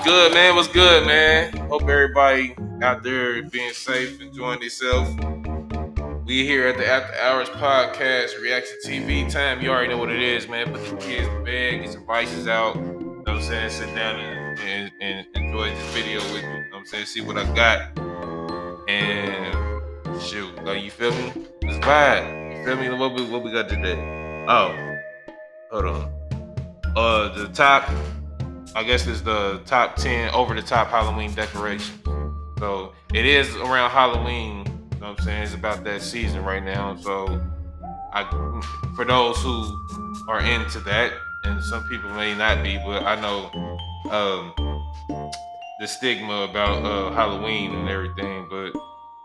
good, man? What's good, man? Hope everybody out there being safe, enjoying themselves. We here at the After Hours Podcast, Reaction TV time. You already know what it is, man. Put the kids to bed, get some vices out. You know what I'm saying? Sit down and enjoy this video with me. You know what I'm saying? See what I got. And shoot, like, you feel me? Let's vibe. You feel me? What we got today? Oh, hold on. The top, I guess, is the top 10 over the top Halloween decorations. So it is around Halloween. You know what I'm saying? It's about that season right now. So I, for those who are into that, and some people may not be, but I know the stigma about Halloween and everything. But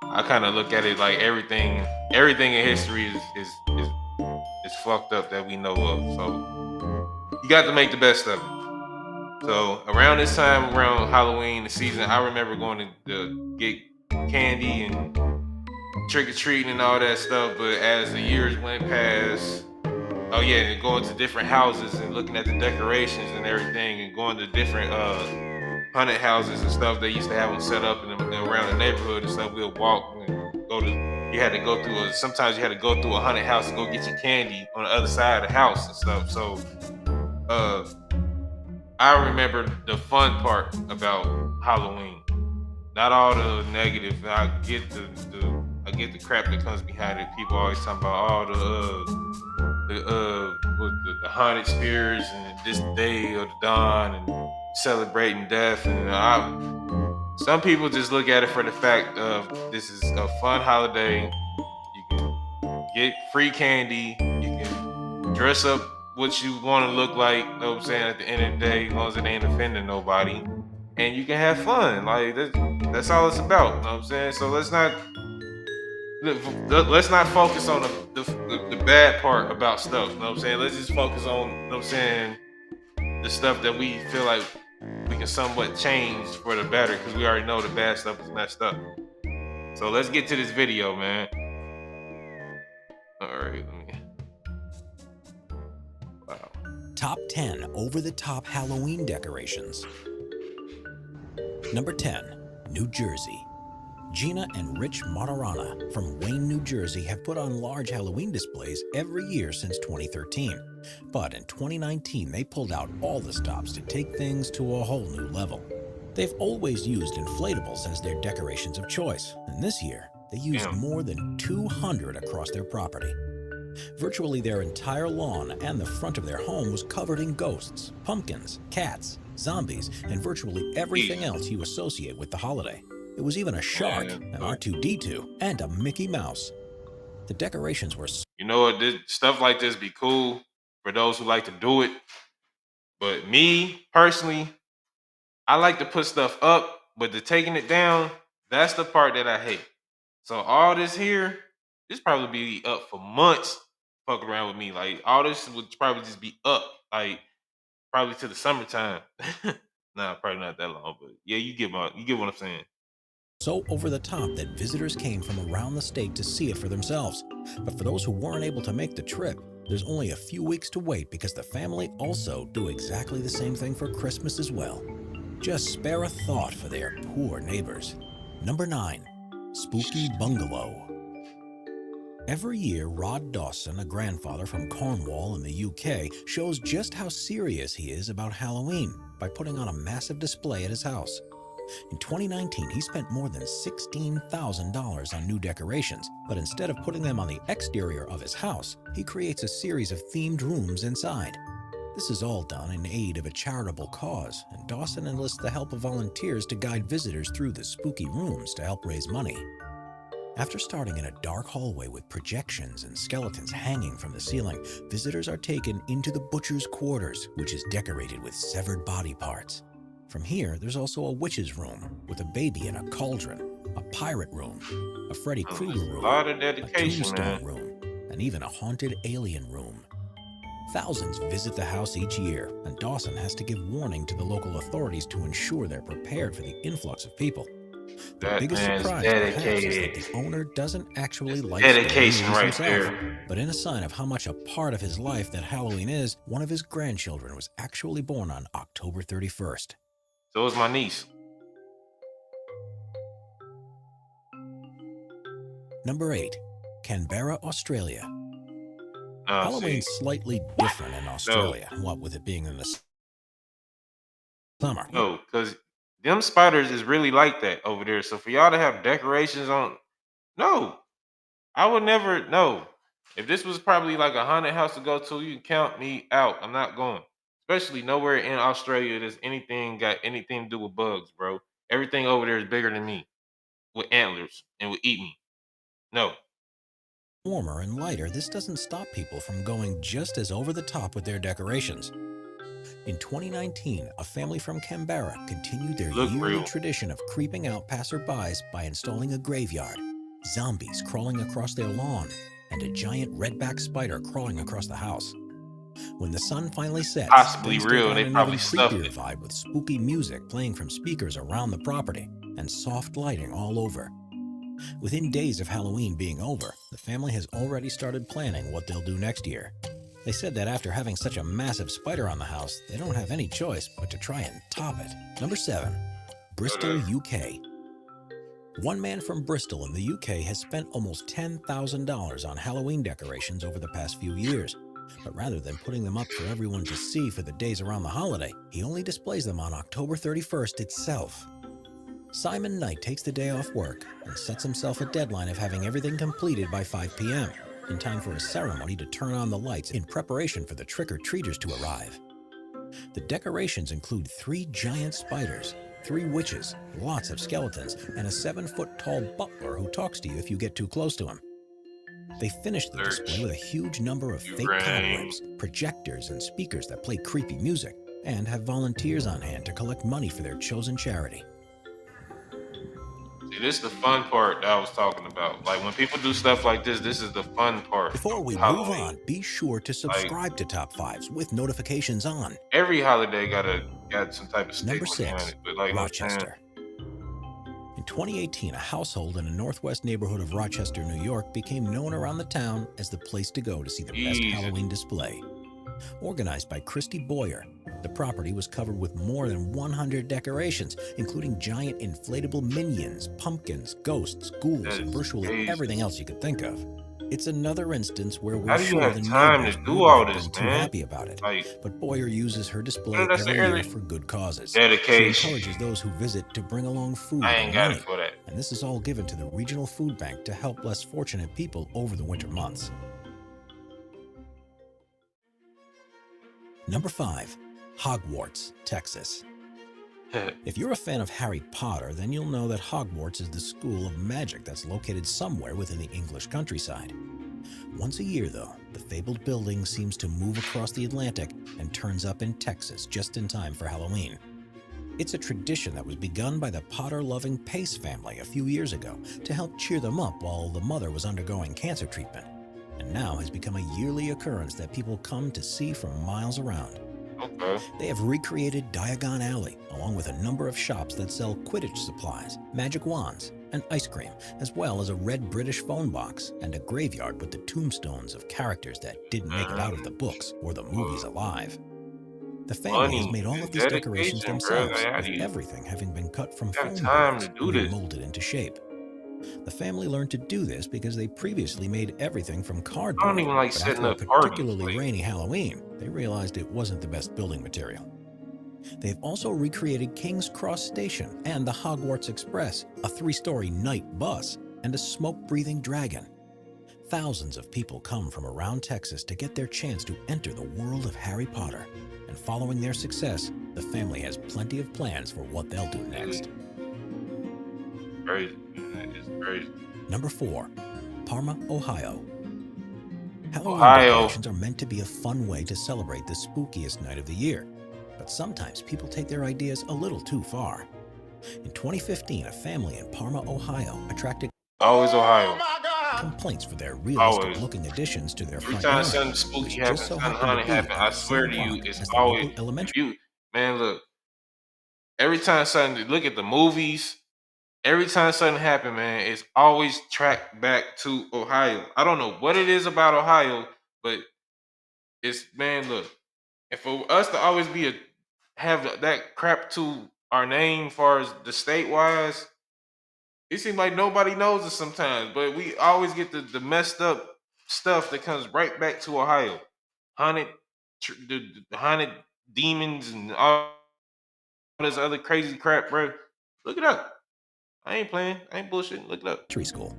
I kind of look at it like everything in history is fucked up that we know of. So you got to make the best of it. So around this time, around Halloween, the season, I remember going to get candy and trick or treating and all that stuff. But as the years went past, oh yeah, and going to different houses and looking at the decorations and everything, and going to different haunted houses and stuff. They used to have them set up around the neighborhood and stuff. We'll walk and go to. You had to go through sometimes you had to go through a haunted house to go get your candy on the other side of the house and stuff. So uh I remember the fun part about Halloween. Not all the negative. I get the crap that comes behind it. People always talking about all the haunted spirits and this day of the dawn and celebrating death. And some people just look at it for the fact of this is a fun holiday. You can get free candy. You can dress up what you want to look like. You know what I'm saying? At the end of the day, as long as it ain't offending nobody, and you can have fun. Like that's all it's about. You know what I'm saying? So let's not focus on the bad part about stuff. You know what I'm saying? Let's just focus on, you know what I'm saying, the stuff that we feel like we can somewhat change for the better, because we already know the bad stuff is messed up. So let's get to this video, man. All right, let me. Wow. Top 10 over-the-top Halloween decorations. Number 10, New Jersey. Gina and Rich Matarana from Wayne, New Jersey have put on large Halloween displays every year since 2013. But in 2019, they pulled out all the stops to take things to a whole new level. They've always used inflatables as their decorations of choice, and this year, they used more than 200 across their property. Virtually their entire lawn and the front of their home was covered in ghosts, pumpkins, cats, zombies, and virtually everything else you associate with the holiday. There was even a shark, an R2-D2, and a Mickey Mouse. The decorations were... You know what? Stuff like this be cool for those who like to do it. But me, personally, I like to put stuff up, but the taking it down, that's the part that I hate. So all this here, this probably be up for months. Fuck around with me. Like, all this would probably just be up, like, probably to the summertime. Nah, probably not that long, but yeah, you get what I'm saying. So over the top that visitors came from around the state to see it for themselves. But for those who weren't able to make the trip, there's only a few weeks to wait, because the family also do exactly the same thing for Christmas as well. Just spare a thought for their poor neighbors. Number 9, Spooky Bungalow. Every year, Rod Dawson, a grandfather from Cornwall in the UK, shows just how serious he is about Halloween by putting on a massive display at his house. In 2019, he spent more than $16,000 on new decorations, but instead of putting them on the exterior of his house, he creates a series of themed rooms inside. This is all done in aid of a charitable cause, and Dawson enlists the help of volunteers to guide visitors through the spooky rooms to help raise money. After starting in a dark hallway with projections and skeletons hanging from the ceiling, visitors are taken into the butcher's quarters, which is decorated with severed body parts. From here, there's also a witch's room with a baby in a cauldron, a pirate room, a Freddy Krueger room, a tombstone room, and even a haunted alien room. Thousands visit the house each year, and Dawson has to give warning to the local authorities to ensure they're prepared for the influx of people. The biggest surprise perhaps is that the owner doesn't actually like dedication right himself, there. But in a sign of how much a part of his life that Halloween is, one of his grandchildren was actually born on October 31st. So is my niece. Number 8. Canberra, Australia. See, Halloween's slightly different in no, Australia, what with it being in the summer. no, because them spiders is really like that over there. So for y'all to have decorations on, no, I would never. No, if this was probably like a haunted house to go to, you can count me out. I'm not going. Especially nowhere in Australia there's anything got anything to do with bugs, bro. Everything over there is bigger than me, with antlers, and would eat me. No, Warmer and lighter, this doesn't stop people from going just as over the top with their decorations. In 2019, a family from Canberra continued their look yearly real. tradition of creeping out passerbys by installing a graveyard, zombies crawling across their lawn, and a giant redback spider crawling across the house. When the sun finally sets, Possibly things take real, and on they an probably even stuffed creepier it. vibe with spooky music playing from speakers around the property and soft lighting all over. Within days of Halloween being over, the family has already started planning what they'll do next year. They said that after having such a massive spider on the house, they don't have any choice but to try and top it. Number 7. Bristol, Whatever. UK. One man from Bristol in the UK has spent almost $10,000 on Halloween decorations over the past few years. But rather than putting them up for everyone to see for the days around the holiday, he only displays them on October 31st itself. Simon Knight takes the day off work and sets himself a deadline of having everything completed by 5 p.m., in time for a ceremony to turn on the lights in preparation for the trick-or-treaters to arrive. The decorations include 3 giant spiders, 3 witches, lots of skeletons, and a 7-foot-tall butler who talks to you if you get too close to him. They finish the display Search. with a huge number of You fake rain. cobwebs, projectors, and speakers that play creepy music, and have volunteers on hand to collect money for their chosen charity. See, this is the fun part that I was talking about. Like when people do stuff like this is the fun part of Before we move Halloween. on, be sure to Like subscribe to Top 5s with notifications on. every holiday got some type of Number stigma behind 6. it. But like I'm saying, Rochester. In 2018, a household in a northwest neighborhood of Rochester, New York became known around the town as the place to go to see the best Jesus, Halloween display. Organized by Christy Boyer, the property was covered with more than 100 decorations, including giant inflatable minions, pumpkins, ghosts, ghouls, that and is virtually crazy. everything else you could think of. It's another instance where How we're do you sure have the time to neighbors do wouldn't all have this, been too man? happy about it, Like, but Boyer uses her display that's the every year early for good causes. She dedication. encourages those who visit to bring along I food ain't and got it money, for that. and this is all given to the regional food bank to help less fortunate people over the winter months. Number 5. Hogwarts, Texas. If you're a fan of Harry Potter, then you'll know that Hogwarts is the school of magic that's located somewhere within the English countryside. Once a year, though, the fabled building seems to move across the Atlantic and turns up in Texas just in time for Halloween. It's a tradition that was begun by the Potter-loving Pace family a few years ago to help cheer them up while the mother was undergoing cancer treatment, and now has become a yearly occurrence that people come to see from miles around. Okay. They have recreated Diagon Alley, along with a number of shops that sell Quidditch supplies, magic wands, and ice cream, as well as a red British phone box and a graveyard with the tombstones of characters that didn't make it out of the books or the movies alive. The family has Money made all of and these decorations dedication, bro. themselves, Like, how do with you everything having been cut from have foam time to boards do and then this? molded into shape. The family learned to do this because they previously made everything from I don't cardboard, even like but setting after a up parties. particularly Like, rainy Halloween, they realized it wasn't the best building material. They've also recreated King's Cross Station and the Hogwarts Express, a 3-story night bus, and a smoke-breathing dragon. Thousands of people come from around Texas to get their chance to enter the world of Harry Potter. And following their success, the family has plenty of plans for what they'll do next. crazy, man. It's crazy. Number 4. Parma, Ohio. Halloween Ohio. decorations are meant to be a fun way to celebrate the spookiest night of the year, but sometimes people take their ideas a little too far. In 2015, a family in Parma, Ohio attracted Always Ohio. complaints for their Always. realistic-looking additions to their Every front time yard, something which spooky just happens, so something happened to haunted be happen, at I the swear same to you, block it's as the always local if elementary. you man, look, every time something look at the movies, every time something happen, man, it's always tracked back to Ohio. I don't know what it is about Ohio, but it's man, look, and for us to always be a have that crap to our name, far as the state wise, it seems like nobody knows us sometimes. But we always get the messed up stuff that comes right back to Ohio. Haunted, the haunted demons and all this other crazy crap, bro. Look it up. I ain't playing. I ain't bullshitting. Look it up. School.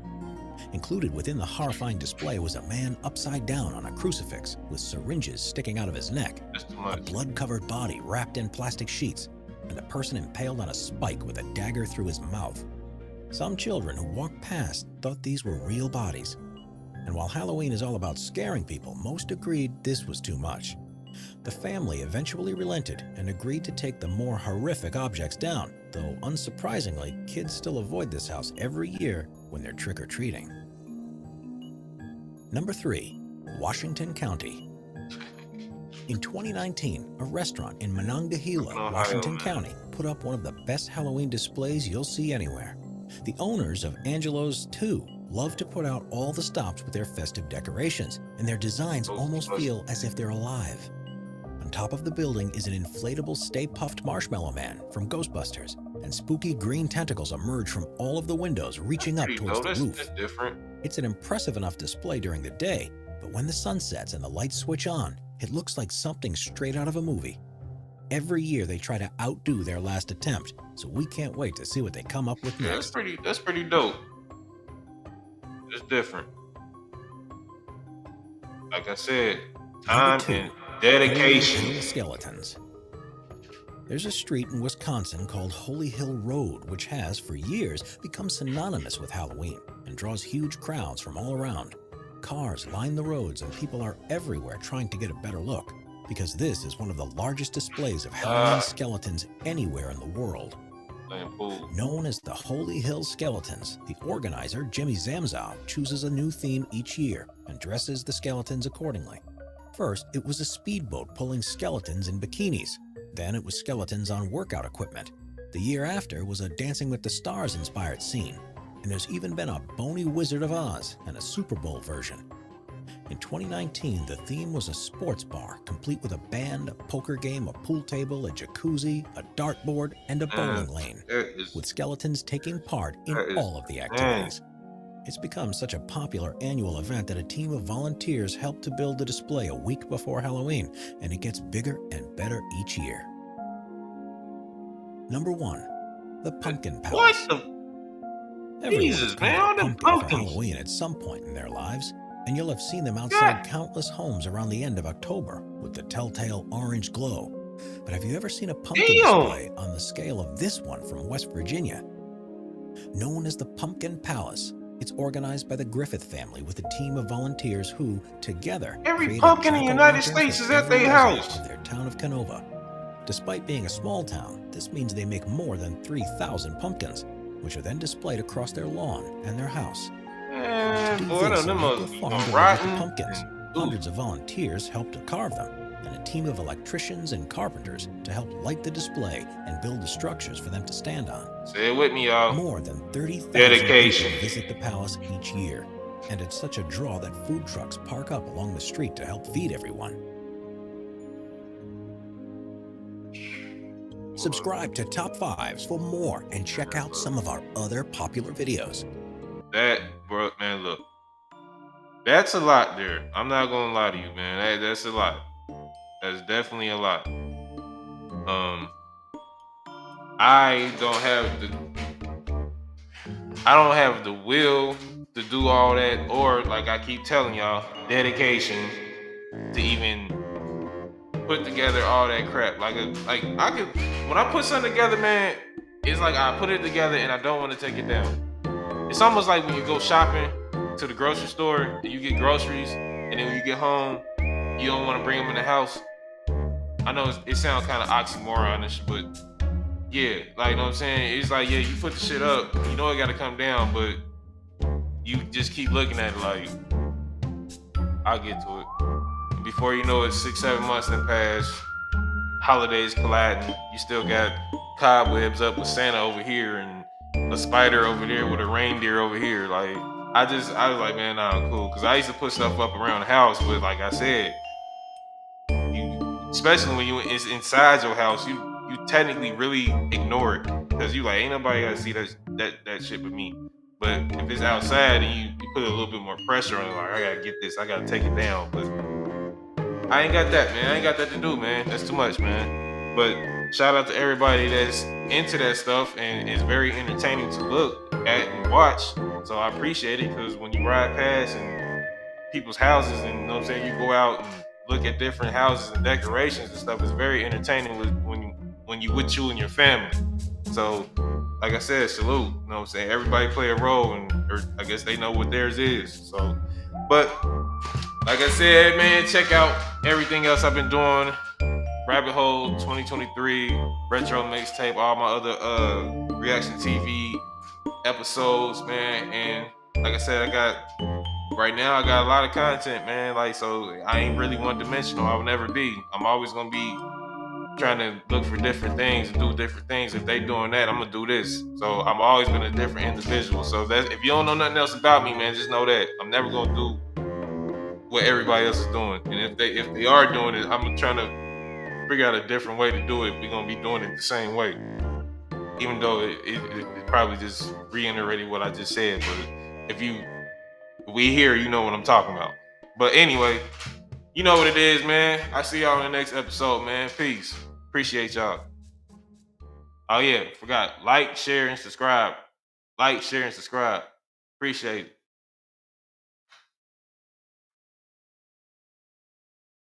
Included within the horrifying display was a man upside down on a crucifix with syringes sticking out of his neck, That's too a much. blood-covered body wrapped in plastic sheets, and a person impaled on a spike with a dagger through his mouth. Some children who walked past thought these were real bodies. And while Halloween is all about scaring people, most agreed this was too much. The family eventually relented and agreed to take the more horrific objects down, though unsurprisingly, kids still avoid this house every year when they're trick-or-treating. Number 3, Washington County. In 2019, a restaurant in Monongahela, Washington County, put up one of the best Halloween displays you'll see anywhere. The owners of Angelo's, too, love to put out all the stops with their festive decorations, and their designs almost feel as if they're alive. On top of the building is an inflatable Stay Puft Marshmallow Man from Ghostbusters, and spooky green tentacles emerge from all of the windows, reaching up towards the roof. That's different. It's an impressive enough display during the day, but when the sun sets and the lights switch on, it looks like something straight out of a movie. Every year they try to outdo their last attempt, so we can't wait to see what they come up with next. That's pretty dope. It's different. Like I said, time and dedication. Holy Hill Skeletons. There's a street in Wisconsin called Holy Hill Road, which has, for years, become synonymous with Halloween and draws huge crowds from all around. Cars line the roads and people are everywhere trying to get a better look, because this is one of the largest displays of Halloween skeletons anywhere in the world. Known as the Holy Hill Skeletons, the organizer, Jimmy Zamzow, chooses a new theme each year and dresses the skeletons accordingly. First, it was a speedboat pulling skeletons in bikinis. Then it was skeletons on workout equipment. The year after was a Dancing with the Stars inspired scene. And there's even been a Bony Wizard of Oz and a Super Bowl version. In 2019, the theme was a sports bar, complete with a band, a poker game, a pool table, a jacuzzi, a dartboard, and a bowling lane, with skeletons taking part in all of the activities. It's become such a popular annual event that a team of volunteers helped to build the display a week before Halloween, and it gets bigger and better each year. Number 1, the Pumpkin Palace. What the? Everyone Jesus, has man, come all to a them pumpkin for pumpkins. Halloween at some point in their lives, and you'll have seen them outside countless homes around the end of October with the telltale orange glow. But have you ever seen a pumpkin display on the scale of this one from West Virginia? Known as the Pumpkin Palace, it's organized by the Griffith family with a team of volunteers who, together, Every pumpkin in the United States is at their house. Of their town of Canova. Despite being a small town, this means they make more than 3,000 pumpkins, which are then displayed across their lawn and their house. Pumpkins. Hundreds of volunteers help to carve them, and a team of electricians and carpenters to help light the display and build the structures for them to stand on. Say it with me, y'all. More than 30,000 dedication people visit the palace each year, and it's such a draw that food trucks park up along the street to help feed everyone. Subscribe to Top 5s for more and check out some of our other popular videos. That, bro, man, look. That's a lot there. I'm not gonna lie to you, man. That's a lot. That's definitely a lot. I don't have the will to do all that, or like I keep telling y'all, dedication to even put together all that crap. Like I could, when I put something together, man, it's like I put it together and I don't want to take it down. It's almost like when you go shopping to the grocery store and you get groceries, and then when you get home, you don't want to bring them in the house. I know it sounds kind of oxymoronish, but yeah, like, you know what I'm saying? It's like, yeah, you put the shit up, you know it got to come down, but you just keep looking at it like, I'll get to it. And before you know it, 6-7 months then pass, holidays colliding, you still got cobwebs up with Santa over here and a spider over there with a reindeer over here. Like, I was like, man, nah, cool. Cause I used to put stuff up around the house, but like I said, especially when it's inside your house, you technically really ignore it because you like ain't nobody gotta see that shit but me. But if it's outside and you put a little bit more pressure on it, like I gotta get this, I gotta take it down. But I ain't got that, man. I ain't got that to do, man. That's too much, man. But shout out to everybody that's into that stuff and it's very entertaining to look at and watch. So I appreciate it because when you ride past and people's houses and you know what I'm saying, you go out and look at different houses and decorations and stuff, it's very entertaining when you with you and your family. So like I said, salute. You know what I'm saying? Everybody play a role and or I guess they know what theirs is. So but like I said, man, check out everything else I've been doing. Rabbit Hole 2023, Retro Mixtape, all my other reaction TV episodes, man. And like I said, right now I got a lot of content, man. Like so I ain't really one dimensional. I will never be. I'm always gonna be trying to look for different things and do different things. If they doing that, I'm gonna do this. So I'm always been a different individual. So that if you don't know nothing else about me, man, just know that I'm never gonna do what everybody else is doing. And if they are doing it, I'm trying to figure out a different way to do it. We're gonna be doing it the same way, even though it probably just reiterated what I just said. But if we here, you know what I'm talking about. But anyway, you know what it is, man. I see y'all in the next episode, man. Peace. Appreciate y'all. Oh yeah, forgot like, share, and subscribe. Like, share, and subscribe. Appreciate it.